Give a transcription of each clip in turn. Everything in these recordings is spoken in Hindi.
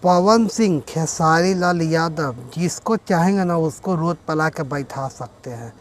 पवन सिंह, खेसारी लाल यादव, जिसको चाहेंगे ना उसको रोड पला के बैठा सकते हैं।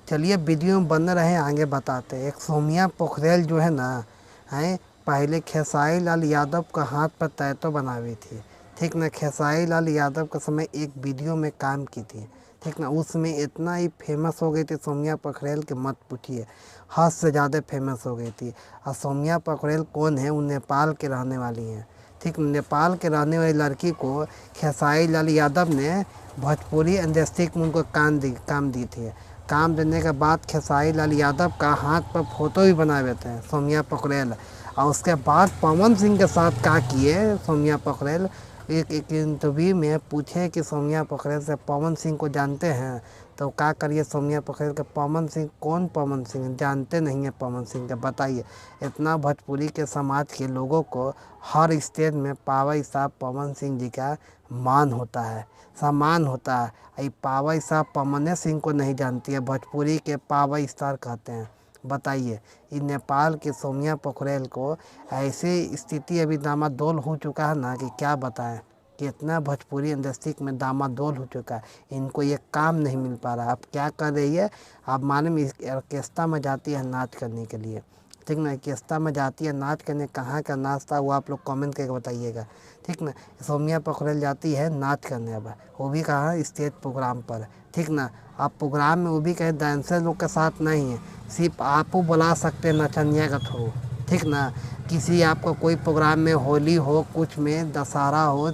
चलिए वीडियो में बने रहे, आगे बताते हैं। एक सौम्या पोखरेल जो है ना, है पहले खेसारी लाल यादव का हाथ पर टैटू बनावी थी, ठीक ना। खेसारी लाल यादव के समय एक वीडियो में काम की थी, ठीक ना। उसमें इतना ही फेमस हो गई थी सौम्या पोखरेल के मत पूछिए, हद से ज़्यादा फेमस हो गई थी। और सौम्या पोखरेल कौन है? वो नेपाल के रहने वाली हैं, ठीक। नेपाल के रहने वाली लड़की को खेसारी लाल यादव ने भोजपुरी इंडस्ट्री में उनको काम दी थी। काम देने के बाद खेसारी लाल यादव का हाथ पर फोटो भी बना देते हैं सौम्या पोखरेल। और उसके बाद पवन सिंह के साथ क्या किए सौम्या पोखरेल, एक इंटरव्यू में पूछे कि सौम्या पोखरेल से पवन सिंह को जानते हैं, तो क्या करिए सौम्या पोखरेल के पवन सिंह कौन? पवन सिंह जानते नहीं है पवन सिंह के? बताइए। इतना भोजपुरी के समाज के लोगों को हर स्टेज में पावर स्टार पवन सिंह जी का मान होता है, सम्मान होता है। ये पावर स्टार पवन सिंह को नहीं जानती है, भोजपुरी के पावर स्टार कहते हैं। बताइए, इन नेपाल के सौम्या पोखरेल को ऐसी स्थिति अभी डामाडोल हो चुका है ना कि क्या बताएं। कितना भोजपुरी इंडस्ट्री में डामाडोल हो चुका है, इनको ये काम नहीं मिल पा रहा। अब क्या कर रही है? अब मालूम ऑर्केस्ट्रा में जाती है नाच करने के लिए, ठीक ना। ऑर्केस्ट्रा में जाती है नाच करने, कहाँ का नाच था वो आप लोग कमेंट करके बताइएगा, ठीक ना। सौम्या पोखरेल जाती है नाच करने, अब वो भी कहाँ? स्टेज प्रोग्राम पर, ठीक ना। आप प्रोग्राम में वो भी कहीं डांसर लोग के साथ नहीं है, सिर्फ आप बुला सकते हैं नचनिया का थ्रू, ठीक ना। किसी आपका कोई प्रोग्राम में, होली हो, कुछ में, दशहरा हो,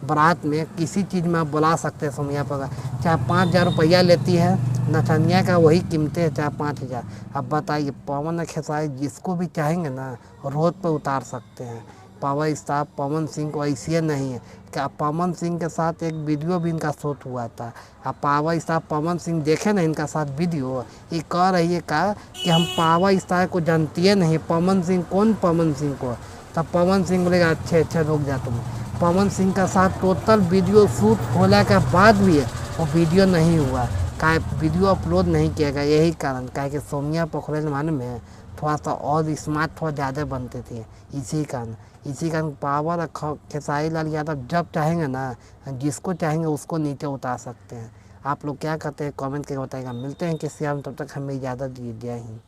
बारात में, किसी चीज़ में आप बुला सकते हैं सौम्या पोखरेल। चाहे 5,000 रुपया लेती है नचनिया का, वही कीमतें है, चाहे 5,000। अब बताइए, पवन खेसारी जिसको भी चाहेंगे ना रोड पर उतार सकते हैं। पावर स्टार पवन सिंह को ऐसे नहीं है क्या? पवन सिंह के साथ एक वीडियो भी इनका शूट हुआ था। अब पावर स्टार पवन सिंह देखे ना इनका साथ वीडियो, ये कह रही है का कि हम पावर स्टार को जानती है नहीं, पवन सिंह कौन? पवन सिंह को। तब पवन सिंह बोलेगा अच्छे रुक जा तुम। पवन सिंह का साथ टोटल वीडियो शूट होने के बाद भी वो वीडियो नहीं हुआ, का वीडियो अपलोड नहीं किया गया। यही कारण का है कि सौम्या पोखरेल माने में थोड़ा सा और स्मार्ट, थोड़ा ज़्यादा बनते थे, इसी कारण पावर खेसारी लाल यादव जब चाहेंगे ना, जिसको चाहेंगे उसको नीचे उतार सकते हैं। आप लोग क्या कहते हैं कमेंट करके बताइएगा। मिलते हैं किसी हम, तब तक हमें इजाज़त दीजिए। जय हिंद।